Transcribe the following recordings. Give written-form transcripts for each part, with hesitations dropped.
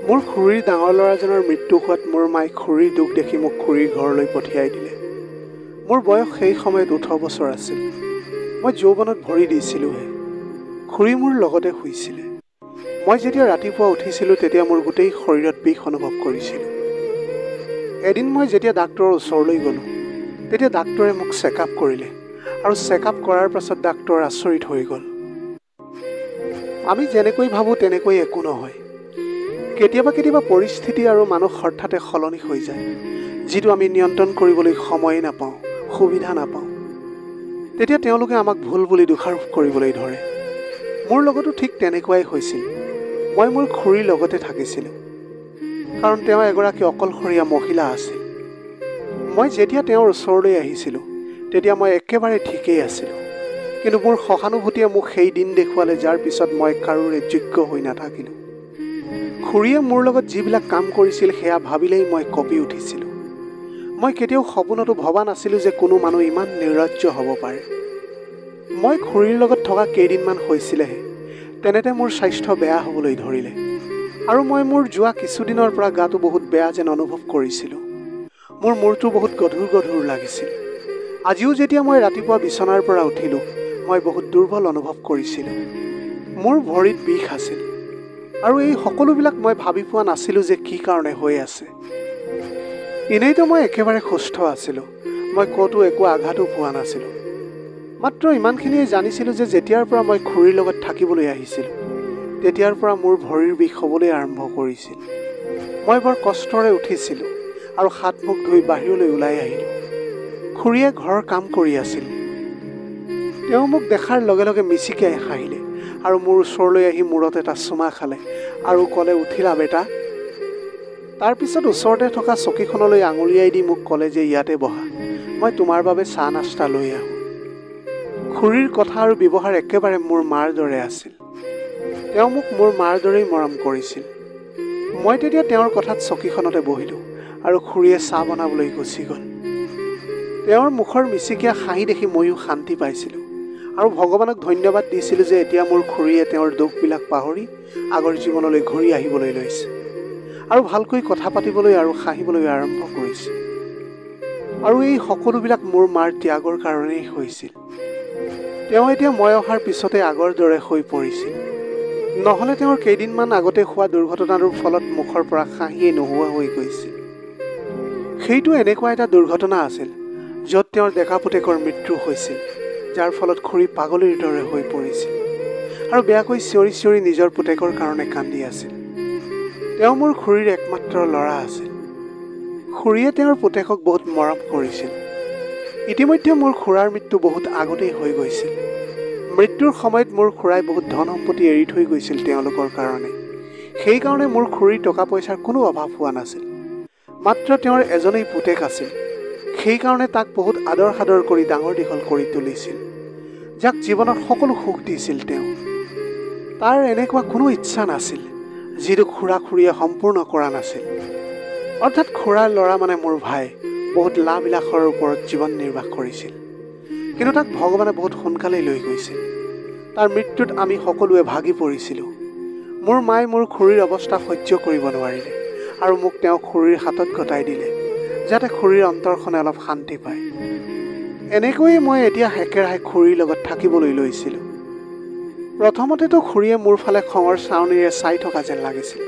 মোৰ খুৰীৰ ডাঙৰ ল'ৰাজনৰ মৃত্যু হোৱাত মোৰ মায়ে খুৰীৰ দুখ দেখি মোক খুৰীৰ ঘৰলৈ পঠিয়াই দিলে। মোৰ বয়স সেই সময়ত 18 বছৰ আছিল। মই যৌৱনত ভৰি দিছিলোঁহে। খুৰী মোৰ লগতে শুইছিলে। মই যেতিয়া ৰাতিপুৱা উঠিছিলোঁ তেতিয়া মোৰ গোটেই শৰীৰত বিষ অনুভৱ কৰিছিলোঁ। এদিন মই যেতিয়া ডাক্তৰৰ ওচৰলৈ গ'লোঁ তেতিয়া ডাক্তৰে মোক চেকআপ কৰিলে আৰু চেকআপ কৰাৰ পাছত ডাক্তৰ আচৰিত হৈ গ'ল। আমি যেনেকৈ ভাবোঁ তেনেকৈ একো নহয়। কেতিয়াবা কেতিয়াবা পৰিস্থিতি আৰু মানুহ হঠাতে সলনি হৈ যায়, যিটো আমি নিয়ন্ত্ৰণ কৰিবলৈ সময় নাপাওঁ, সুবিধা নাপাওঁ। তেতিয়া তেওঁলোকে আমাক ভুল বুলি দোষাৰোপ কৰিবলৈ ধৰে। মোৰ লগতো ঠিক তেনেকুৱাই হৈছিল। মই মোৰ খুৰীৰ লগতে থাকিছিলোঁ, কাৰণ তেওঁ এগৰাকী অকলশৰীয়া মহিলা আছিল। মই যেতিয়া তেওঁৰ ওচৰলৈ আহিছিলোঁ তেতিয়া মই একেবাৰে ঠিকেই আছিলোঁ, কিন্তু মোৰ সহানুভূতিয়ে মোক সেই দিন দেখুৱালে যাৰ পিছত মই কাৰোৰে যোগ্য হৈ নাথাকিলোঁ। খুৰীয়ে মোৰ লগত যিবিলাক কাম কৰিছিল সেয়া ভাবিলেই মই কঁপি উঠিছিলোঁ। মই কেতিয়াও সপোনতো ভবা নাছিলোঁ যে কোনো মানুহ ইমান নিৰ্লজ্জ হ'ব পাৰে। মই খুৰীৰ লগত থকা কেইদিনমান হৈছিলেহে তেনেতে মোৰ স্বাস্থ্য বেয়া হ'বলৈ ধৰিলে আৰু মই মোৰ যোৱা কিছুদিনৰ পৰা গাটো বহুত বেয়া যেন অনুভৱ কৰিছিলোঁ। মোৰ মূৰটো বহুত গধুৰ গধুৰ লাগিছিল। আজিও যেতিয়া মই ৰাতিপুৱা বিচনাৰ পৰা উঠিলোঁ মই বহুত দুৰ্বল অনুভৱ কৰিছিলোঁ। মোৰ ভৰিত বিষ আছিল আৰু এই সকলোবিলাক মই ভাবি পোৱা নাছিলোঁ যে কি কাৰণে হৈ আছে। এনেইতো মই একেবাৰে সুস্থ আছিলোঁ। মই ক'তো একো আঘাতো পোৱা নাছিলোঁ। মাত্ৰ ইমানখিনিয়ে জানিছিলোঁ যে যেতিয়াৰ পৰা মই খুৰীৰ লগত থাকিবলৈ আহিছিলোঁ তেতিয়াৰ পৰা মোৰ ভৰিৰ বিষ হ'বলৈ আৰম্ভ কৰিছিল। মই বৰ কষ্টৰে উঠিছিলোঁ আৰু হাত মুখ ধুই বাহিৰলৈ ওলাই আহিলোঁ। খুৰীয়ে ঘৰৰ কাম কৰি আছিল। তেওঁ মোক দেখাৰ লগে লগে মিচিকিয়াই হাঁহিলে আৰু মোৰ ওচৰলৈ আহি মূৰত এটা চুমা খালে আৰু ক'লে, উঠিলা বেটা? তাৰপিছত ওচৰতে থকা চকীখনলৈ আঙুলিয়াই দি মোক ক'লে যে ইয়াতে বহা, মই তোমাৰ বাবে চাহ নাস্তা লৈ আহোঁ। খুৰীৰ কথা আৰু ব্যৱহাৰ একেবাৰে মোৰ মাৰ দৰে আছিল। তেওঁ মোক মোৰ মাৰ দৰেই মৰম কৰিছিল। মই তেতিয়া তেওঁৰ কথাত চকীখনতে বহিলোঁ আৰু খুৰীয়ে চাহ বনাবলৈ গুচি গ'ল। তেওঁৰ মুখৰ মিচিকীয়া হাঁহি দেখি ময়ো শান্তি পাইছিলোঁ আৰু ভগৱানক ধন্যবাদ দিছিলোঁ যে এতিয়া মোৰ খুৰীয়ে তেওঁৰ দুখবিলাক পাহৰি আগৰ জীৱনলৈ ঘূৰি আহিবলৈ লৈছে আৰু ভালকৈ কথা পাতিবলৈ আৰু হাঁহিবলৈ আৰম্ভ কৰিছে। আৰু এই সকলোবিলাক মোৰ মাৰ ত্যাগৰ কাৰণেই হৈছিল। তেওঁ এতিয়া মই অহাৰ পিছতে আগৰ দৰে হৈ পৰিছিল। নহ'লে তেওঁৰ কেইদিনমান আগতে হোৱা দুৰ্ঘটনাটোৰ ফলত মুখৰ পৰা হাঁহিয়ে নোহোৱা হৈ গৈছিল। সেইটো এনেকুৱা এটা দুৰ্ঘটনা আছিল য'ত তেওঁৰ ডেকা পুতেকৰ মৃত্যু হৈছিল, যাৰ ফলত খুৰী পাগলীৰ দৰে হৈ পৰিছিল আৰু বেয়াকৈ চিঞৰি চিঞৰি নিজৰ পুতেকৰ কাৰণে কান্দি আছিল। তেওঁ মোৰ খুৰীৰ একমাত্ৰ ল'ৰা আছিল। খুৰীয়ে তেওঁৰ পুতেকক বহুত মৰম কৰিছিল। ইতিমধ্যে মোৰ খুৰাৰ মৃত্যু বহুত আগতেই হৈ গৈছিল। মৃত্যুৰ সময়ত মোৰ খুৰাই বহুত ধন সম্পত্তি এৰি থৈ গৈছিল তেওঁলোকৰ কাৰণে। সেইকাৰণে মোৰ খুৰীৰ টকা পইচাৰ কোনো অভাৱ হোৱা নাছিল। মাত্ৰ তেওঁৰ এজনেই পুতেক আছিল। সেইকাৰণে তাক বহুত আদৰ সাদৰ কৰি ডাঙৰ দীঘল কৰি তুলিছিল, যাক জীৱনত সকলো সুখ দিছিল তেওঁ। তাৰ এনেকুৱা কোনো ইচ্ছা নাছিল যিটো খুৰা-খুৰীয়ে সম্পূৰ্ণ কৰা নাছিল। অৰ্থাৎ খুৰাৰ ল'ৰা মানে মোৰ ভাই বহুত লাভ-বিলাসৰ ওপৰত জীৱন নিৰ্বাহ কৰিছিল, কিন্তু তাক ভগৱানে বহুত সোনকালেই লৈ গৈছিল। তাৰ মৃত্যুত আমি সকলোৱে ভাগি পৰিছিলোঁ। মোৰ মায়ে মোৰ খুৰীৰ অৱস্থা সহ্য কৰিব নোৱাৰিলে আৰু মোক তেওঁ খুৰীৰ হাতত গতাই দিলে, যাতে খুৰীৰ অন্তৰখনে অলপ শান্তি পায়। এনেকৈয়ে মই এতিয়া একেৰাহে খুৰীৰ লগত থাকিবলৈ লৈছিলোঁ। প্ৰথমতেতো খুৰীয়ে মোৰ ফালে খঙৰ চাৱনিৰে চাই থকা যেন লাগিছিল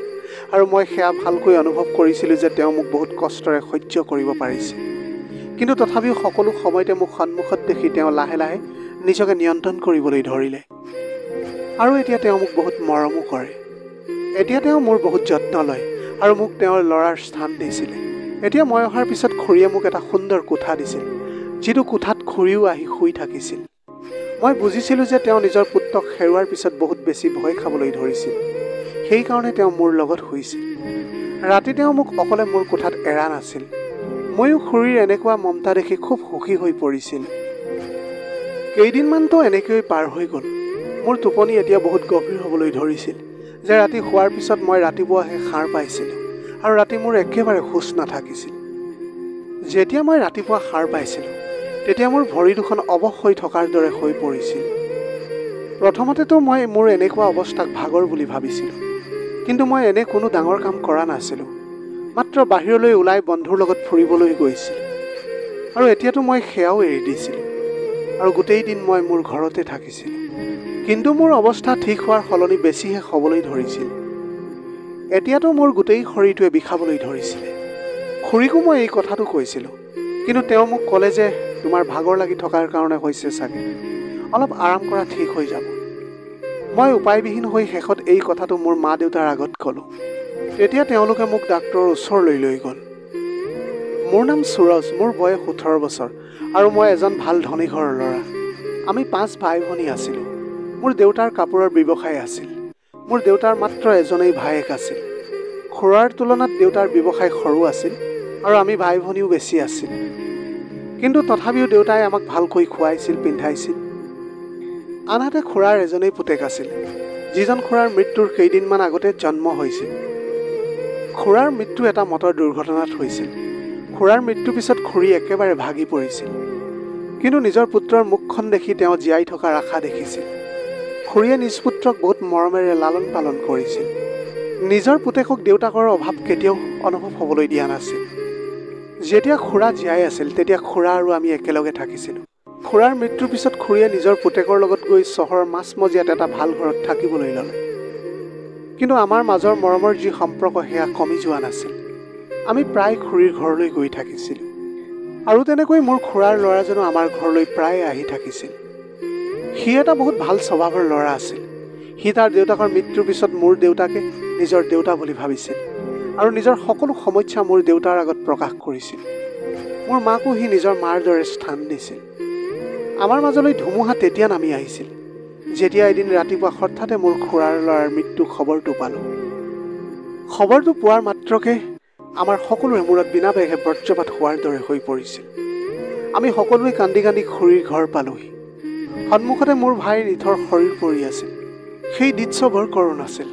আৰু মই সেয়া ভালকৈ অনুভৱ কৰিছিলোঁ যে তেওঁ মোক বহুত কষ্টৰে সহ্য কৰিব পাৰিছে। কিন্তু তথাপিও সকলো সময়তে মোক সন্মুখত দেখি তেওঁ লাহে লাহে নিজকে নিয়ন্ত্ৰণ কৰিবলৈ ধৰিলে আৰু এতিয়া তেওঁ মোক বহুত মৰমো কৰে। এতিয়া তেওঁ মোৰ বহুত যত্ন লয় আৰু মোক তেওঁৰ ল'ৰাৰ স্থান দিছিলে। এতিয়া মই অহাৰ পিছত খুৰীয়ে মোক এটা সুন্দৰ কোঠা দিছিল, যিটো কোঠাত খুৰীও আহি শুই থাকিছিল। মই বুজিছিলোঁ যে তেওঁ নিজৰ পুত্ৰক হেৰুৱাৰ পিছত বহুত বেছি ভয় খাবলৈ ধৰিছিল। সেইকাৰণে তেওঁ মোৰ লগত শুইছিল। ৰাতি তেওঁ মোক অকলে মোৰ কোঠাত এৰা নাছিল। ময়ো খুৰীৰ এনেকুৱা মমতা দেখি খুব সুখী হৈ পৰিছিলোঁ। কেইদিনমানতো এনেকৈয়ে পাৰ হৈ গ'ল। মোৰ টোপনি এতিয়া বহুত গভীৰ হ'বলৈ ধৰিছিল যে ৰাতি শোৱাৰ পিছত মই ৰাতিপুৱাহে সাৰ পাইছিলোঁ আৰু ৰাতি মোৰ একেবাৰে হুঁচ নাথাকিছিল। যেতিয়া মই ৰাতিপুৱা সাৰ পাইছিলোঁ তেতিয়া মোৰ ভৰি দুখন অৱশ হৈ থকাৰ দৰে হৈ পৰিছিল। প্ৰথমতেতো মই মোৰ এনেকুৱা অৱস্থাক ভাগৰ বুলি ভাবিছিলোঁ। কিন্তু মই এনে কোনো ডাঙৰ কাম কৰা নাছিলোঁ। মাত্ৰ বাহিৰলৈ ওলাই বন্ধুৰ লগত ফুৰিবলৈ গৈছিলোঁ। আৰু এতিয়াতো মই সেয়াও এৰি দিছিলোঁ আৰু গোটেই দিন মই মোৰ ঘৰতে থাকিছিলোঁ। কিন্তু মোৰ অৱস্থা ঠিক হোৱাৰ সলনি বেছিহে হ'বলৈ ধৰিছিল। এতিয়াতো মোৰ গোটেই শৰীৰটোৱে বিষাবলৈ ধৰিছিলে। খুৰীকো মই এই কথাটো কৈছিলোঁ, কিন্তু তেওঁ মোক ক'লে যে তোমাৰ ভাগৰ লাগি থকাৰ কাৰণে হৈছে চাগে, অলপ আৰাম কৰা ঠিক হৈ যাব। মই উপায়বিহীন হৈ শেষত এই কথাটো মোৰ মা দেউতাৰ আগত ক'লোঁ। তেতিয়া তেওঁলোকে মোক ডাক্তৰৰ ওচৰলৈ লৈ গ'ল। মোৰ নাম সুৰজ, মোৰ বয়স 18 বছৰ আৰু মই এজন ভাল ধনী ঘৰৰ ল'ৰা। আমি 5 ভাই ভনী আছিলোঁ। মোৰ দেউতাৰ কাপোৰৰ ব্যৱসায় আছিল। মোৰ দেউতাৰ মাত্ৰ এজনেই ভায়েক আছিল। খুৰাৰ তুলনাত দেউতাৰ ব্যৱসায় সৰু আছিল আৰু আমি ভাই ভনীও বেছি আছিল। কিন্তু তথাপিও দেউতাই আমাক ভালকৈ খুৱাইছিল, পিন্ধাইছিল। আনহাতে খুৰাৰ এজনেই পুতেক আছিল, যিজন খুৰাৰ মৃত্যুৰ কেইদিনমান আগতে জন্ম হৈছিল। খুৰাৰ মৃত্যু এটা মটৰ দুৰ্ঘটনাত হৈছিল। খুৰাৰ মৃত্যুৰ পিছত খুৰী একেবাৰে ভাগি পৰিছিল। কিন্তু নিজৰ পুত্ৰৰ মুখখন দেখি তেওঁ জীয়াই থকাৰ আশা দেখিছিল। খুৰীয়ে নিজ পুত্ৰক বহুত মৰমেৰে লালন পালন কৰিছিল। নিজৰ পুতেকক দেউতাকৰ অভাৱ কেতিয়াও অনুভৱ হ'বলৈ দিয়া নাছিল। যেতিয়া খুৰা জীয়াই আছিল তেতিয়া খুৰা আৰু আমি একেলগে থাকিছিলোঁ। খুৰাৰ মৃত্যুৰ পিছত খুৰীয়ে নিজৰ পুতেকৰ লগত গৈ চহৰৰ মাজমজিয়াত এটা ভাল ঘৰত থাকিবলৈ ল'লে। কিন্তু আমাৰ মাজৰ মৰমৰ যি সম্পৰ্ক সেয়া কমি যোৱা নাছিল। আমি প্ৰায় খুৰীৰ ঘৰলৈ গৈ থাকিছিলোঁ আৰু তেনেকৈ মোৰ খুৰাৰ ল'ৰাজনো আমাৰ ঘৰলৈ প্ৰায় আহি থাকিছিল। সি এটা বহুত ভাল স্বভাৱৰ ল'ৰা আছিল। সি তাৰ দেউতাকৰ মৃত্যুৰ পিছত মোৰ দেউতাকে নিজৰ দেউতা বুলি ভাবিছিল আৰু নিজৰ সকলো সমস্যা মোৰ দেউতাৰ আগত প্ৰকাশ কৰিছিল। মোৰ মাকো সি নিজৰ মাৰ দৰে স্থান দিছিল। আমাৰ মাজলৈ ধুমুহা তেতিয়া নামি আহিছিল, যেতিয়া এদিন ৰাতিপুৱা হঠাতে মোৰ খুৰাৰ ল'ৰাৰ মৃত্যু খবৰটো পালোঁ। খবৰটো পোৱাৰ মাত্ৰকে আমাৰ সকলোৰে মূৰত বিনা বেগে বজ্ৰপাত হোৱাৰ দৰে হৈ পৰিছিল। আমি সকলোৱে কান্দি কান্দি খুৰীৰ ঘৰ পালোহি। সন্মুখতে মোৰ ভাইৰ নিথৰ শৰীৰ পৰি আছিল। সেই দৃশ্য বৰ কৰুণ আছিল।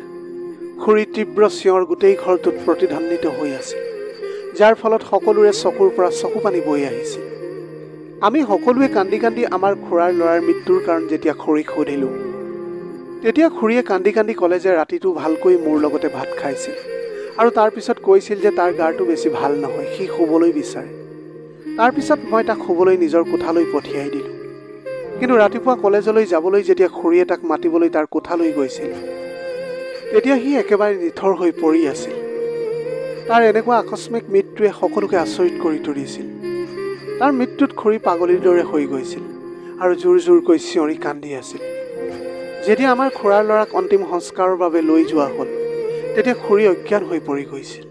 খুৰীৰ তীব্ৰ চিঞৰ গোটেই ঘৰটোত প্ৰতিধ্বনিত হৈ আছিল, যাৰ ফলত সকলোৰে চকুৰ পৰা চকু পানী বৈ আহিছিল। আমি সকলোৱে কান্দি কান্দি আমাৰ খুৰাৰ ল'ৰাৰ মৃত্যুৰ কাৰণ যেতিয়া খুৰীক সুধিলোঁ, তেতিয়া খুৰীয়ে কান্দি কান্দি ক'লে যে ৰাতিটো ভালকৈ মোৰ লগতে ভাত খাইছিল আৰু তাৰপিছত কৈছিল যে তাৰ গাটো বেছি ভাল নহয়, সি শুবলৈ বিচাৰে। তাৰপিছত মই তাক শুবলৈ নিজৰ কোঠালৈ পঠিয়াই দিলোঁ। কিন্তু ৰাতিপুৱা কলেজলৈ যাবলৈ যেতিয়া খুৰীয়ে তাক মাতিবলৈ তাৰ কোঠালৈ গৈছিল, তেতিয়া সি একেবাৰে নিথৰ হৈ পৰি আছিল। তাৰ এনেকুৱা আকস্মিক মৃত্যুৱে সকলোকে আচৰিত কৰি তুলিছিল। তাৰ মৃত্যুত খুৰী পাগলীৰ দৰে হৈ গৈছিল আৰু জোৰ জোৰকৈ চিঞৰি কান্দি আছিল। যেতিয়া আমাৰ খুৰাৰ ল'ৰাক অন্তিম সংস্কাৰৰ বাবে লৈ যোৱা হ'ল, তেতিয়া খুৰী অজ্ঞান হৈ পৰি গৈছিল।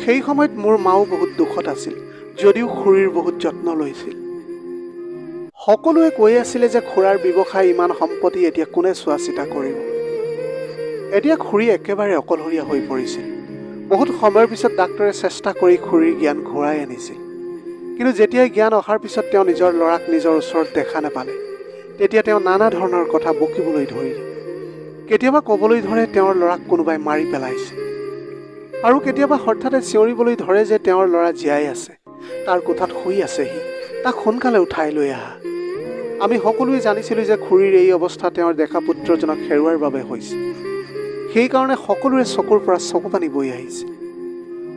সেই সময়ত মোৰ মাও বহুত দুখত আছিল, যদিও খুৰীৰ বহুত যত্ন লৈছিল। সকলোৱে কৈ আছিলে যে খুৰাৰ ব্যৱসায়, ইমান সম্পত্তি এতিয়া কোনে চোৱা চিতা কৰিব। এতিয়া খুৰী একেবাৰে অকলশৰীয়া হৈ পৰিছিল। বহুত সময়ৰ পিছত ডাক্তৰে চেষ্টা কৰি খুৰীৰ জ্ঞান ঘূৰাই আনিছিল। কিন্তু যেতিয়াই জ্ঞান অহাৰ পিছত তেওঁ নিজৰ ল'ৰাক নিজৰ ওচৰত দেখা নাপালে, তেতিয়া তেওঁ নানা ধৰণৰ কথা বকিবলৈ ধৰিলে। কেতিয়াবা ক'বলৈ ধৰে তেওঁৰ ল'ৰাক কোনোবাই মাৰি পেলাইছে, আৰু কেতিয়াবা হঠাতে চিঞৰিবলৈ ধৰে যে তেওঁৰ ল'ৰা জীয়াই আছে, তাৰ কোঠাত শুই আছেহি, তাক সোনকালে উঠাই লৈ আহা। আমি সকলোৱে জানিছিলোঁ যে খুৰীৰ এই অৱস্থা তেওঁৰ ডেকা পুত্ৰজনক হেৰুৱাৰ বাবে হৈছে। সেইকাৰণে সকলোৰে চকুৰ পৰা চকু পানী বৈ আহিছিল।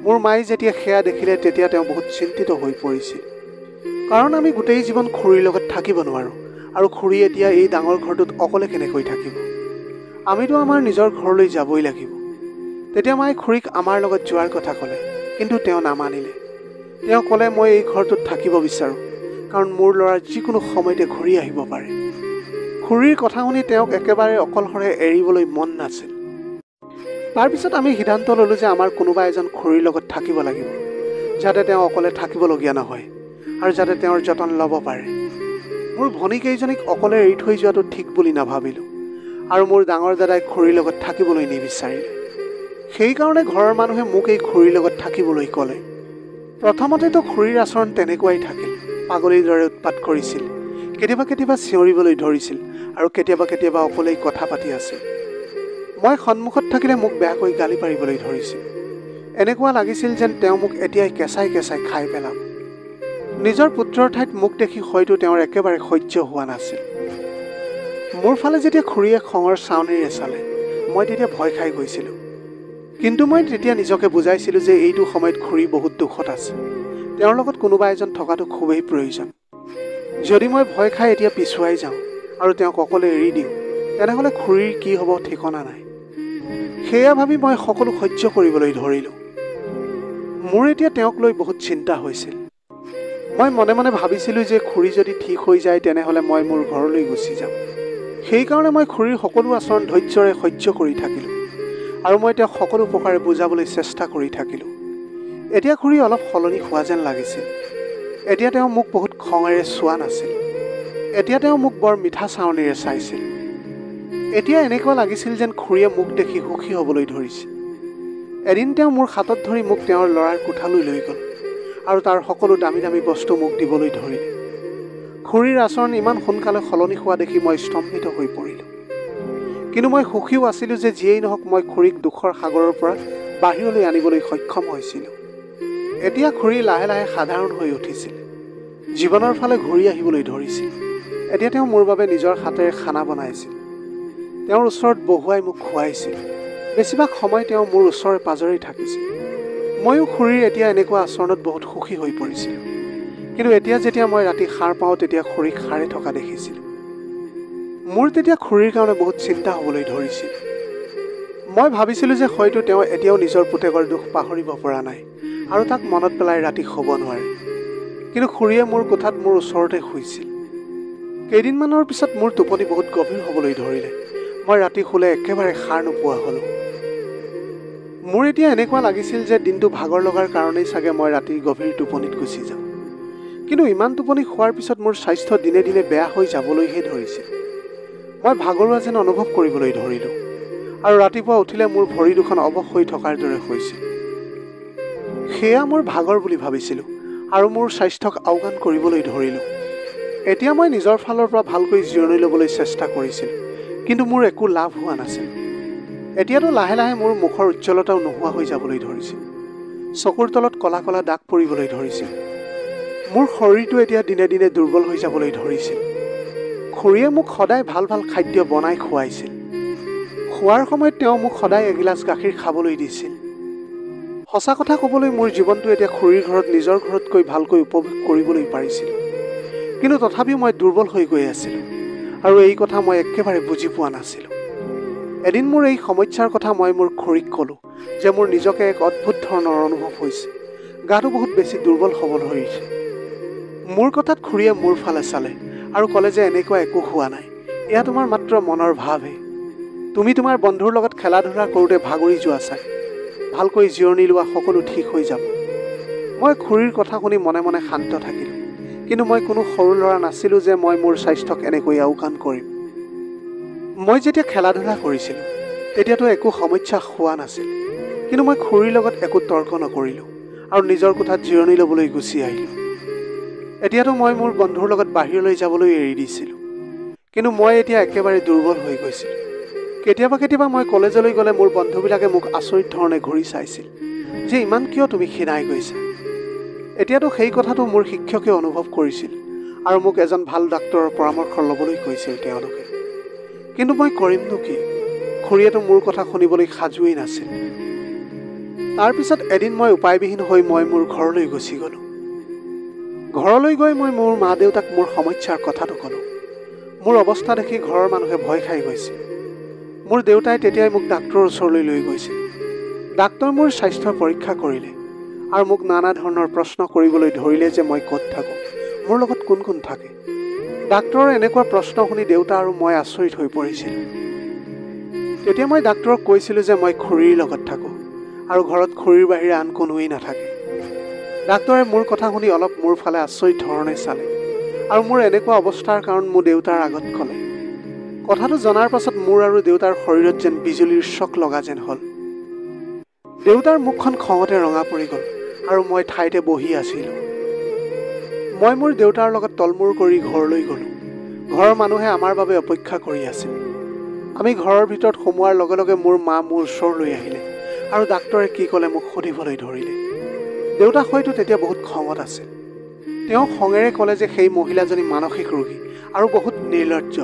মোৰ মায়ে যেতিয়া সেয়া দেখিলে তেতিয়া তেওঁ বহুত চিন্তিত হৈ পৰিছিল। কাৰণ আমি গোটেই জীৱন খুৰীৰ লগত থাকিব নোৱাৰোঁ, আৰু খুৰী এতিয়া এই ডাঙৰ ঘৰটোত অকলে কেনেকৈ থাকিব। আমিতো আমাৰ নিজৰ ঘৰলৈ যাবই লাগিব। তেতিয়া মায়ে খুৰীক আমাৰ লগত যোৱাৰ কথা ক'লে, কিন্তু তেওঁ নামানিলে। তেওঁ ক'লে, মই এই ঘৰটোত থাকিব বিচাৰোঁ, কাৰণ মোৰ ল'ৰা যিকোনো সময়তে ঘূৰি আহিব পাৰে। খুৰীৰ কথা শুনি তেওঁক একেবাৰে অকলশৰে এৰিবলৈ মন নাছিল। তাৰপিছত আমি সিদ্ধান্ত ল'লোঁ যে আমাৰ কোনোবা এজন খুৰীৰ লগত থাকিব লাগিব, যাতে তেওঁ অকলে থাকিবলগীয়া নহয় আৰু যাতে তেওঁৰ যতন ল'ব পাৰে। মোৰ ভনীকেইজনীক অকলে এৰি থৈ যোৱাটো ঠিক বুলি নাভাবিলোঁ, আৰু মোৰ ডাঙৰ দাদাই খুৰীৰ লগত থাকিবলৈ নিবিচাৰিলে। সেইকাৰণে ঘৰৰ মানুহে মোক এই খুৰীৰ লগত থাকিবলৈ ক'লে। প্ৰথমতেতো খুৰীৰ আচৰণ তেনেকুৱাই থাকিল। পাগলীৰ দৰে উৎপাত কৰিছিল, কেতিয়াবা কেতিয়াবা চিঞৰিবলৈ ধৰিছিল আৰু কেতিয়াবা কেতিয়াবা অকলেই কথা পাতি আছিল। মই সন্মুখত থাকিলে মোক বেয়াকৈ গালি পাৰিবলৈ ধৰিছিল। এনেকুৱা লাগিছিল যেন তেওঁ মোক এতিয়াই কেঁচাই কেঁচাই খাই পেলাব। নিজৰ পুত্ৰৰ ঠাইত মোক দেখি হয়তো তেওঁৰ একেবাৰে সহ্য হোৱা নাছিল। মোৰ ফালে যেতিয়া খুৰীয়ে খঙৰ চাৱনিৰে চালে, মই তেতিয়া ভয় খাই গৈছিলোঁ। কিন্তু মই তেতিয়া নিজকে বুজাইছিলোঁ যে এইটো সময়ত খুৰী বহুত দুখত আছে। তেওঁৰ লগত কোনোবা এজন থকাটো খুবেই প্ৰয়োজন। যদি মই ভয় খাই এতিয়া পিছুৱাই যাওঁ আৰু তেওঁক অকলে এৰি দিওঁ, তেনেহ'লে খুৰীৰ কি হ'ব ঠিকনা নাই। সেয়া ভাবি মই সকলো সহ্য কৰিবলৈ ধৰিলোঁ। মোৰ এতিয়া তেওঁক লৈ বহুত চিন্তা হৈছিল। মই মনে মনে ভাবিছিলোঁ যে খুৰী যদি ঠিক হৈ যায় তেনেহ'লে মই মোৰ ঘৰলৈ গুচি যাম। সেইকাৰণে মই খুৰীৰ সকলো আচৰণ ধৈৰ্যৰে সহ্য কৰি থাকিলোঁ আৰু মই তেওঁক সকলো প্ৰকাৰে বুজাবলৈ চেষ্টা কৰি থাকিলোঁ। এতিয়া খুৰী অলপ সলনি হোৱা যেন লাগিছিল। এতিয়া তেওঁ মোক বহুত খঙেৰে চোৱা নাছিল। এতিয়া তেওঁ মোক বৰ মিঠা চাৱনিৰে চাইছিল। এতিয়া এনেকুৱা লাগিছিল যেন খুৰীয়ে মোক দেখি সুখী হ'বলৈ ধৰিছিল। এদিন তেওঁ মোৰ হাতত ধৰি মোক তেওঁৰ ল'ৰাৰ কোঠালৈ লৈ গ'ল আৰু তাৰ সকলো দামী দামী বস্তু মোক দিবলৈ ধৰিলে। খুৰীৰ আচৰণ ইমান সোনকালে সলনি হোৱা দেখি মই স্তম্ভিত হৈ পৰিলোঁ। কিন্তু মই সুখীও আছিলোঁ যে যিয়েই নহওক মই খুৰীক দুখৰ সাগৰৰ পৰা বাহিৰলৈ আনিবলৈ সক্ষম হৈছিলোঁ। এতিয়া খুৰী লাহে লাহে সাধাৰণ হৈ উঠিছিল। জীৱনৰ ফালে ঘূৰি আহিবলৈ ধৰিছিল। এতিয়া তেওঁ মোৰ বাবে নিজৰ হাতেৰে খানা বনাইছিল। তেওঁৰ ওচৰত বহুৱাই মোক খুৱাইছিল। বেছিভাগ সময় তেওঁ মোৰ ওচৰে পাজৰেই থাকিছিল। ময়ো খুৰীৰ এতিয়া এনেকুৱা আচৰণত বহুত সুখী হৈ পৰিছিলোঁ। কিন্তু এতিয়া যেতিয়া মই ৰাতি সাৰ পাওঁ তেতিয়া খুৰীক সাৰে থকা দেখিছিলোঁ। মোৰ তেতিয়া খুৰীৰ কাৰণে বহুত চিন্তা হ'বলৈ ধৰিছিল। মই ভাবিছিলোঁ যে হয়তো তেওঁ এতিয়াও নিজৰ পুতেকৰ দুখ পাহৰিব পৰা নাই আৰু তাক মনত পেলাই ৰাতি শুব নোৱাৰে। কিন্তু খুৰীয়ে মোৰ কোঠাত মোৰ ওচৰতে শুইছিল। কেইদিনমানৰ পিছত মোৰ টোপনি বহুত গভীৰ হ'বলৈ ধৰিলে। মই ৰাতি শুলে একেবাৰে সাৰ নোপোৱা হ'লোঁ। মোৰ এতিয়া এনেকুৱা লাগিছিল যে দিনটো ভাগৰ লগাৰ কাৰণেই চাগে মই ৰাতি গভীৰ টোপনিত গুচি যাওঁ। কিন্তু ইমান টোপনি খোৱাৰ পিছত মোৰ স্বাস্থ্য দিনে দিনে বেয়া হৈ যাবলৈহে ধৰিছিল। মই ভাগৰুৱা যেন অনুভৱ কৰিবলৈ ধৰিলোঁ আৰু ৰাতিপুৱা উঠিলে মোৰ ভৰি দুখন অৱশ হৈ থকাৰ দৰে হৈছিল। সেয়া মোৰ ভাগৰ বুলি ভাবিছিলোঁ আৰু মোৰ স্বাস্থ্যক আওকাণ কৰিবলৈ ধৰিলোঁ। এতিয়া মই নিজৰ ফালৰ পৰা ভালকৈ জিৰণি ল'বলৈ চেষ্টা কৰিছিলোঁ, কিন্তু মোৰ একো লাভ হোৱা নাছিল। এতিয়াতো লাহে লাহে মোৰ মুখৰ উজ্জ্বলতাও নোহোৱা হৈ যাবলৈ ধৰিছিল। চকুৰ তলত ক'লা ক'লা দাগ পৰিবলৈ ধৰিছিল। মোৰ শৰীৰটো এতিয়া দিনে দিনে দুৰ্বল হৈ যাবলৈ ধৰিছিল। খুৰীয়ে মোক সদায় ভাল ভাল খাদ্য বনাই খুৱাইছিল। খোৱাৰ সময়ত তেওঁ মোক সদায় এগিলাচ গাখীৰ খাবলৈ দিছিল। সঁচা কথা ক'বলৈ মোৰ জীৱনটো এতিয়া খুৰীৰ ঘৰত নিজৰ ঘৰতকৈ ভালকৈ উপভোগ কৰিবলৈ পাৰিছিলোঁ। কিন্তু তথাপিও মই দুৰ্বল হৈ গৈ আছিলোঁ আৰু এই কথা মই একেবাৰে বুজি পোৱা নাছিলোঁ। এদিন মোৰ এই সমস্যাৰ কথা মই মোৰ খুৰীক ক'লোঁ যে মোৰ নিজকে এক অদ্ভুত ধৰণৰ অনুভৱ হৈছে। গাটো বহুত বেছি দুৰ্বল হ'ব ধৰিছে। মোৰ কথাত খুৰীয়ে মোৰ ফালে চালে আৰু ক'লে যে এনেকুৱা একো হোৱা নাই। এয়া তোমাৰ মাত্ৰ মনৰ ভাৱহে। তুমি তোমাৰ বন্ধুৰ লগত খেলা ধূলা কৰোঁতে ভাগৰি যোৱা চাগে। ভালকৈ জিৰণি লোৱা, সকলো ঠিক হৈ যাব। মই খুৰীৰ কথা শুনি মনে মনে শান্ত থাকিলোঁ। কিন্তু মই কোনো সৰু ল'ৰা নাছিলোঁ যে মই মোৰ স্বাস্থ্যক এনেকৈ আওকাণ কৰিম। মই যেতিয়া খেলা ধূলা কৰিছিলোঁ তেতিয়াতো একো সমস্যা হোৱা নাছিল। কিন্তু মই খুৰীৰ লগত একো তৰ্ক নকৰিলোঁ আৰু নিজৰ কোঠাত জিৰণি ল'বলৈ গুচি আহিলোঁ। এতিয়াতো মই মোৰ বন্ধুৰ লগত বাহিৰলৈ যাবলৈ এৰি দিছিলোঁ। কিন্তু মই এতিয়া একেবাৰে দুৰ্বল হৈ গৈছিলোঁ। কেতিয়াবা কেতিয়াবা মই কলেজলৈ গ'লে মোৰ বন্ধুবিলাকে মোক আচৰিত ধৰণে ঘূৰি চাইছিল যে ইমান কিয় তুমি ক্ষীণাই গৈছা। এতিয়াতো সেই কথাটো মোৰ শিক্ষকে অনুভৱ কৰিছিল আৰু মোক এজন ভাল ডাক্তৰৰ পৰামৰ্শ ল'বলৈ কৈছিল তেওঁলোকে। কিন্তু মই কৰিমনো কি? খুৰীয়েতো মোৰ কথা শুনিবলৈ সাজুৱেই নাছিল। তাৰপিছত এদিন মই উপায়বিহীন হৈ মই মোৰ ঘৰলৈ গুচি গ'লোঁ। ঘৰলৈ গৈ মই মোৰ মা দেউতাক মোৰ সমস্যাৰ কথাটো ক'লোঁ। মোৰ অৱস্থা দেখি ঘৰৰ মানুহে ভয় খাই গৈছিল। মোৰ দেউতাই তেতিয়াই মোক ডাক্তৰৰ ওচৰলৈ লৈ গৈছিল। ডাক্তৰ মোৰ স্বাস্থ্যৰ পৰীক্ষা কৰিলে আৰু মোক নানা ধৰণৰ প্ৰশ্ন কৰিবলৈ ধৰিলে যে মই ক'ত থাকোঁ, মোৰ লগত কোন কোন থাকে। ডাক্তৰৰ এনেকুৱা প্ৰশ্ন শুনি দেউতা আৰু মই আচৰিত হৈ পৰিছিলোঁ। তেতিয়া মই ডাক্তৰক কৈছিলোঁ যে মই খুৰীৰ লগত থাকোঁ আৰু ঘৰত খুৰীৰ বাহিৰে আন কোনোৱেই নাথাকে। ডাক্তৰে মোৰ কথা শুনি অলপ মোৰ ফালে আচৰিত ধৰণে চালে আৰু মোৰ এনেকুৱা অৱস্থাৰ কাৰণ মোৰ দেউতাৰ আগত ক'লে। কথাটো জনাৰ পাছত মোৰ আৰু দেউতাৰ শৰীৰত যেন বিজুলীৰ শ্বক লগা যেন হ'ল। দেউতাৰ মুখখন খঙতে ৰঙা পৰি গ'ল আৰু মই ঠাইতে বহি আছিলোঁ। মই মোৰ দেউতাৰ লগত তলমূৰ কৰি ঘৰলৈ গ'লোঁ। ঘৰৰ মানুহে আমাৰ বাবে অপেক্ষা কৰি আছিল। আমি ঘৰৰ ভিতৰত সোমোৱাৰ লগে লগে মোৰ মা মোৰ ওচৰলৈ আহিলে আৰু ডাক্তৰে কি ক'লে মোক সুধিবলৈ ধৰিলে। দেউতা হয়তো তেতিয়া বহুত খঙত আছিল। তেওঁ খঙেৰে ক'লে যে সেই মহিলাজনী মানসিক ৰোগী আৰু বহুত নিৰ্লজ্জ।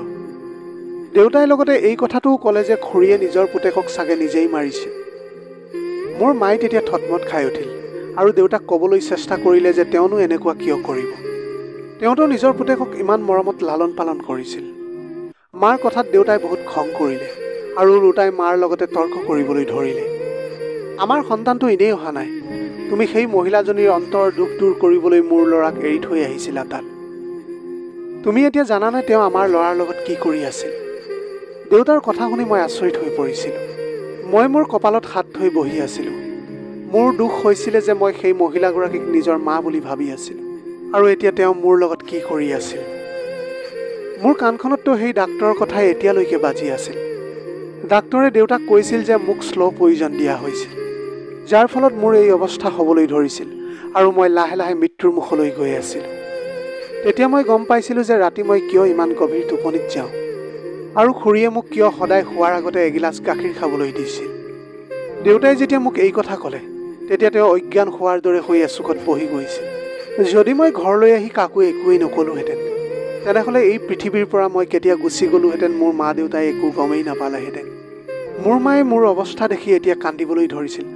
দেউতাই লগতে এই কথাটোও ক'লে যে খুৰীয়ে নিজৰ পুতেকক চাগে নিজেই মাৰিছে। মোৰ মায়ে তেতিয়া থতমত খাই উঠিল আৰু দেউতাক ক'বলৈ চেষ্টা কৰিলে যে তেওঁনো এনেকুৱা কিয় কৰিব। তেওঁতো নিজৰ পুতেকক ইমান মৰমত লালন পালন কৰিছিল। মাৰ কথাত দেউতাই বহুত খং কৰিলে আৰু ওলোটাই মাৰ লগতে তৰ্ক কৰিবলৈ ধৰিলে। আমাৰ সন্তানটো এনেই অহা নাই, তুমি সেই মহিলাজনীৰ অন্তৰ দুখ দূৰ কৰিবলৈ মোৰ ল'ৰাক এৰি থৈ আহিছিলা তাত। তুমি এতিয়া জানানে তেওঁ আমাৰ ল'ৰাৰ লগত কি কৰি আছিল? দেউতাৰ কথা শুনি মই আচৰিত হৈ পৰিছিলোঁ। মই মোৰ কপালত হাত থৈ বহি আছিলোঁ। মোৰ দুখ হৈছিলে যে মই সেই মহিলাগৰাকীক নিজৰ মা বুলি ভাবি আছিলোঁ আৰু এতিয়া তেওঁ মোৰ লগত কি কৰি আছিল। মোৰ কাণখনততো সেই ডাক্তৰৰ কথাই এতিয়ালৈকে বাজি আছিল। ডাক্তৰে দেউতাক কৈছিল যে মোক শ্ল' পয়জন দিয়া হৈছিল, যাৰ ফলত মোৰ এই অৱস্থা হ'বলৈ ধৰিছিল আৰু মই লাহে লাহে মৃত্যুৰ মুখলৈ গৈ আছিলোঁ। তেতিয়া মই গম পাইছিলোঁ যে ৰাতি মই কিয় ইমান গভীৰ টোপনিত যাওঁ আৰু খুৰীয়ে মোক কিয় সদায় শোৱাৰ আগতে এগিলাচ গাখীৰ খাবলৈ দিছিল। দেউতাই যেতিয়া মোক এই কথা ক'লে তেতিয়া তেওঁ অজ্ঞান হোৱাৰ দৰে হৈ এচুকত বহি গৈছিল। যদি মই ঘৰলৈ আহি কাকো একোৱেই নকলোহেঁতেন তেনেহ'লে এই পৃথিৱীৰ পৰা মই কেতিয়া গুচি গ'লোহেঁতেন মোৰ মা দেউতাই একো গমেই নাপালেহেঁতেন। মোৰ মায়ে মোৰ অৱস্থা দেখি এতিয়া কান্দিবলৈ ধৰিছিল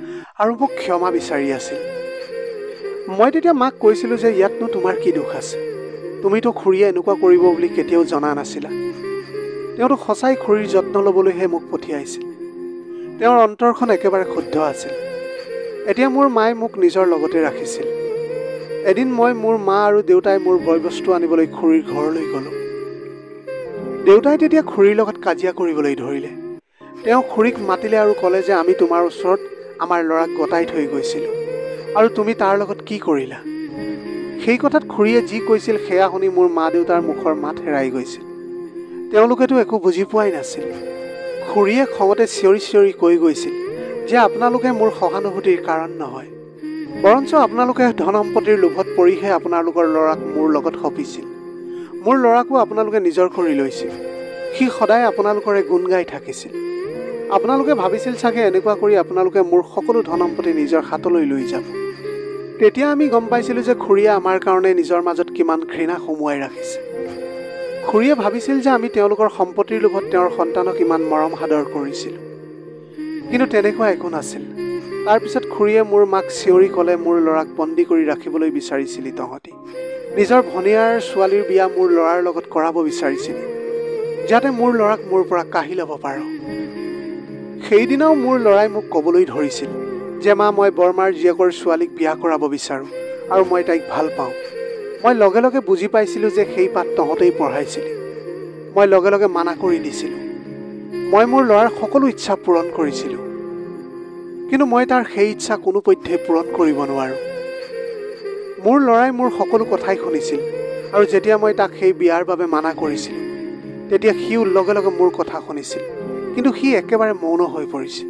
আৰু মোক ক্ষমা বিচাৰি আছিল। মই তেতিয়া মাক কৈছিলোঁ যে ইয়াতনো তোমাৰ কি দুখ আছে, তুমিতো খুৰীয়ে এনেকুৱা কৰিব বুলি কেতিয়াও জনা নাছিলা। তেওঁতো সঁচাই খুৰীৰ যত্ন ল'বলৈহে মোক পঠিয়াইছিল। তেওঁৰ অন্তৰখন একেবাৰে শুদ্ধ আছিল। এতিয়া মোৰ মায়ে মোক নিজৰ লগতে ৰাখিছিল। এদিন মই মোৰ মা আৰু দেউতাই মোৰ বয়বস্তু আনিবলৈ খুৰীৰ ঘৰলৈ গ'লোঁ। দেউতাই তেতিয়া খুৰীৰ লগত কাজিয়া কৰিবলৈ ধৰিলে। তেওঁ খুৰীক মাতিলে আৰু ক'লে যে আমি তোমাৰ ওচৰত আমাৰ ল'ৰাক গতাই থৈ গৈছিলোঁ আৰু তুমি তাৰ লগত কি কৰিলা। সেই কথাত খুৰীয়ে যি কৈছিল সেয়া শুনি মোৰ মা দেউতাৰ মুখৰ মাত হেৰাই গৈছিল। তেওঁলোকেতো একো বুজি পোৱাই নাছিল। খুৰীয়ে খঙতে চিঞৰি চিঞৰি কৈ গৈছিল যে আপোনালোকে মোৰ সহানুভূতিৰ কাৰণ নহয়, বৰঞ্চ আপোনালোকে ধন সম্পত্তিৰ লোভত পৰিহে আপোনালোকৰ ল'ৰাক মোৰ লগত সঁপিছিল। মোৰ ল'ৰাকো আপোনালোকে নিজৰ কৰি লৈছিল। সি সদায় আপোনালোকৰে গুণ গাই থাকিছিল। আপোনালোকে ভাবিছিল চাগে এনেকুৱা কৰি আপোনালোকে মোৰ সকলো ধন সম্পত্তি নিজৰ হাতলৈ লৈ যাব। তেতিয়া আমি গম পাইছিলোঁ যে খুৰীয়ে আমাৰ কাৰণে নিজৰ মাজত কিমান ঘৃণা সুমুৱাই ৰাখিছে। খুৰীয়ে ভাবিছিল যে আমি তেওঁলোকৰ সম্পত্তিৰ লোভত তেওঁৰ সন্তানক ইমান মৰম সাদৰ কৰিছিলোঁ, কিন্তু তেনেকুৱা একো নাছিল। তাৰপিছত খুৰীয়ে মোৰ মাক চিঞৰি ক'লে মোৰ ল'ৰাক বন্দী কৰি ৰাখিবলৈ বিচাৰিছিলি তহঁতি। নিজৰ ভনীয়াৰ ছোৱালীৰ বিয়া মোৰ ল'ৰাৰ লগত কৰাব বিচাৰিছিলি যাতে মোৰ ল'ৰাক মোৰ পৰা কাঢ়ি ল'ব পাৰ। সেইদিনাও মোৰ ল'ৰাই মোক ক'বলৈ ধৰিছিল যে মা মই বৰমাৰ জীয়েকৰ ছোৱালীক বিয়া কৰাব বিচাৰোঁ আৰু মই তাইক ভাল পাওঁ। মই লগে লগে বুজি পাইছিলোঁ যে সেই পাঠ তহঁতেই পঢ়াইছিলি। মই লগে লগে মানা কৰি দিছিলোঁ। মই মোৰ ল'ৰাৰ সকলো ইচ্ছা পূৰণ কৰিছিলোঁ, কিন্তু মই তাৰ সেই ইচ্ছা কোনোপধ্যেই পূৰণ কৰিব নোৱাৰোঁ। মোৰ ল'ৰাই মোৰ সকলো কথাই শুনিছিল আৰু যেতিয়া মই তাক সেই বিয়াৰ বাবে মানা কৰিছিলোঁ তেতিয়া সিও লগে লগে মোৰ কথা শুনিছিল, কিন্তু সি একেবাৰে মৌন হৈ পৰিছিল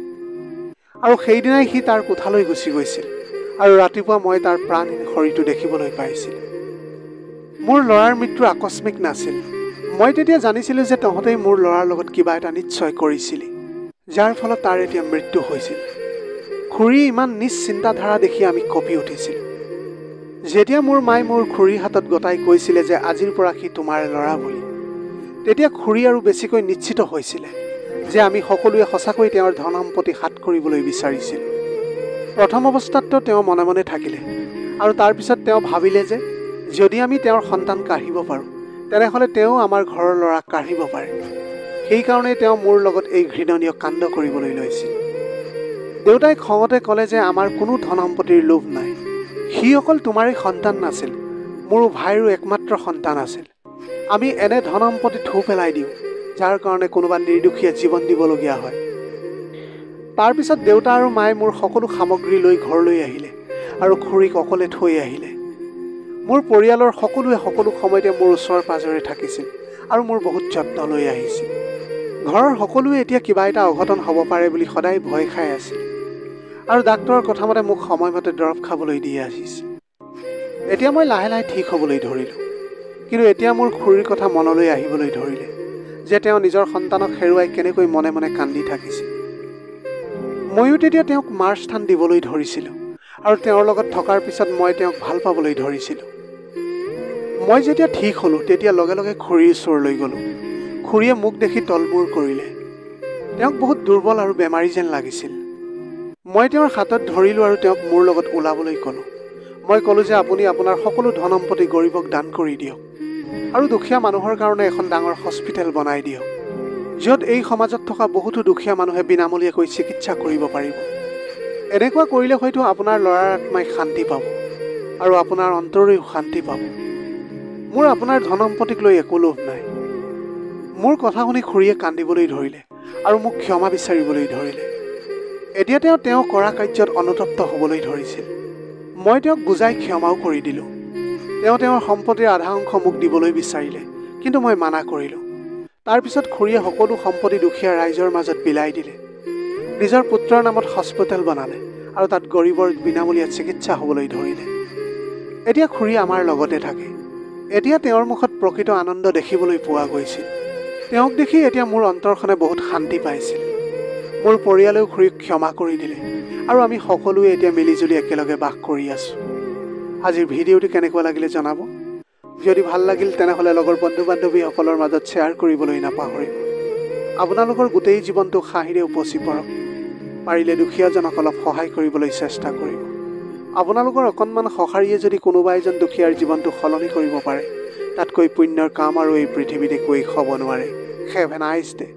আৰু সেইদিনাই সি তাৰ কোঠালৈ গুচি গৈছিল আৰু ৰাতিপুৱা মই তাৰ প্ৰাণহীন শৰীৰটো দেখিবলৈ পাইছিলোঁ। মোৰ ল'ৰাৰ মৃত্যু আকস্মিক নাছিল। মই তেতিয়া জানিছিলোঁ যে তহঁতেই মোৰ ল'ৰাৰ লগত কিবা এটা নিশ্চয় কৰিছিলি, যাৰ ফলত তাৰ এতিয়া মৃত্যু হৈছিল। খুৰীয়ে ইমান নিজ চিন্তাধাৰা দেখি আমি কঁপি উঠিছিলোঁ। যেতিয়া মোৰ মায়ে মোৰ খুৰীৰ হাতত গতাই কৈছিলে যে আজিৰ পৰা সি তোমাৰ ল'ৰা বুলি, তেতিয়া খুৰী আৰু বেছিকৈ নিশ্চিত হৈছিলে যে আমি সকলোৱে সঁচাকৈ তেওঁৰ ধন সম্পত্তি হাত কৰিবলৈ বিচাৰিছিল। প্ৰথম অৱস্থাততো তেওঁ মনে মনে থাকিলে আৰু তাৰপিছত তেওঁ ভাবিলে যে যদি আমি তেওঁৰ সন্তান কাঢ়িব পাৰোঁ তেনেহ'লে তেওঁ আমাৰ ঘৰৰ ল'ৰাক কাঢ়িব পাৰে। সেইকাৰণেই তেওঁ মোৰ লগত এই ঘৃণনীয় কাণ্ড কৰিবলৈ লৈছিল। দেউতাই খঙতে ক'লে যে আমাৰ কোনো ধন সম্পত্তিৰ লোভ নাই। সি অকল তোমাৰেই সন্তান নাছিল, মোৰ ভাইৰো একমাত্ৰ সন্তান আছিল। আমি এনে ধন সম্পত্তি থু পেলাই দিওঁ যাৰ কাৰণে কোনোবা নিৰ্দোষীয়ে জীৱন দিবলগীয়া হয়। তাৰপিছত দেউতা আৰু মায়ে মোৰ সকলো সামগ্ৰী লৈ ঘৰলৈ আহিলে আৰু খুৰীক অকলে থৈ আহিলে। মোৰ পৰিয়ালৰ সকলোৱে সকলো সময়তে মোৰ ওচৰ পাজৰে থাকিছিল আৰু মোৰ বহুত যত্ন লৈ আহিছিল। ঘৰৰ সকলোৱে এতিয়া কিবা এটা অঘটন হ'ব পাৰে বুলি সদায় ভয় খাই আছিল আৰু ডাক্তৰৰ কথামতে মোক সময়মতে দৰৱ খাবলৈ দি আহিছিল। এতিয়া মই লাহে লাহে ঠিক হ'বলৈ ধৰিলোঁ, কিন্তু এতিয়া মোৰ খুৰীৰ কথা মনলৈ আহিবলৈ ধৰিলে যে তেওঁ নিজৰ সন্তানক হেৰুৱাই কেনেকৈ মনে মনে কান্দি থাকিছিল। ময়ো তেতিয়া তেওঁক মাৰ স্থান দিবলৈ ধৰিছিলোঁ আৰু তেওঁৰ লগত থকাৰ পিছত মই তেওঁক ভাল পাবলৈ ধৰিছিলোঁ। মই যেতিয়া ঠিক হ'লোঁ তেতিয়া লগে লগে খুৰীৰ ওচৰলৈ গ'লোঁ। খুৰীয়ে মোক দেখি তলমূৰ কৰিলে। তেওঁক বহুত দুৰ্বল আৰু বেমাৰী যেন লাগিছিল। মই তেওঁৰ হাতত ধৰিলোঁ আৰু তেওঁক মোৰ লগত ওলাবলৈ ক'লোঁ। মই ক'লোঁ যে আপুনি আপোনাৰ সকলো ধন সম্পত্তি গৰীবক দান কৰি দিয়ক আৰু দুখীয়া মানুহৰ কাৰণে এখন ডাঙৰ হস্পিটেল বনাই দিয়ক, য'ত এই সমাজত থকা বহুতো দুখীয়া মানুহে বিনামূলীয়াকৈ চিকিৎসা কৰিব পাৰিব। এনেকুৱা কৰিলে হয়তো আপোনাৰ ল'ৰাৰ আত্মাই শান্তি পাব আৰু আপোনাৰ অন্তৰেও শান্তি পাব। মোৰ আপোনাৰ ধন সম্পত্তিক লৈ একো লোভ নাই। মোৰ কথা শুনি খুৰীয়ে কান্দিবলৈ ধৰিলে আৰু মোক ক্ষমা বিচাৰিবলৈ ধৰিলে। এতিয়া তেওঁ কৰা কাৰ্যত অনুতপ্ত হ'বলৈ ধৰিছিল। মই তেওঁক বুজাই ক্ষমাও কৰি দিলোঁ। তেওঁৰ সম্পত্তিৰ আধা অংশ মোক দিবলৈ বিচাৰিলে, কিন্তু মই মানা কৰিলোঁ। তাৰপিছত খুৰীয়ে সকলো সম্পত্তি দুখীয়া ৰাইজৰ মাজত বিলাই দিলে। নিজৰ পুত্ৰৰ নামত হস্পিটেল বনালে আৰু তাত গৰীবৰ বিনামূলীয়া চিকিৎসা হ'বলৈ ধৰিলে। এতিয়া খুৰী আমাৰ লগতে থাকে। এতিয়া তেওঁৰ মুখত প্ৰকৃত আনন্দ দেখিবলৈ পোৱা গৈছিল। তেওঁক দেখি এতিয়া মোৰ অন্তৰখনে বহুত শান্তি পাইছিল। মোৰ পৰিয়ালেও খুৰীক ক্ষমা কৰি দিলে আৰু আমি সকলোৱে এতিয়া মিলিজুলি একেলগে বাস কৰি আছোঁ। আজিৰ ভিডিঅ'টো কেনেকুৱা লাগিলে জনাব। যদি ভাল লাগিল তেনেহ'লে লগৰ বন্ধু বান্ধৱীসকলৰ মাজত শ্বেয়াৰ কৰিবলৈ নাপাহৰিব। আপোনালোকৰ গোটেই জীৱনটো হাঁহিৰে উপচি পৰক। পাৰিলে দুখীয়াজনক অলপ সহায় কৰিবলৈ চেষ্টা কৰিব। আপোনালোকৰ অকণমান সঁহাৰিয়ে যদি কোনোবা এজন দুখীয়াৰ জীৱনটো সলনি কৰিব পাৰে, তাতকৈ পুণ্যৰ কাম আৰু এই পৃথিৱীত একোৱেই হ'ব নোৱাৰে। Have a nice day.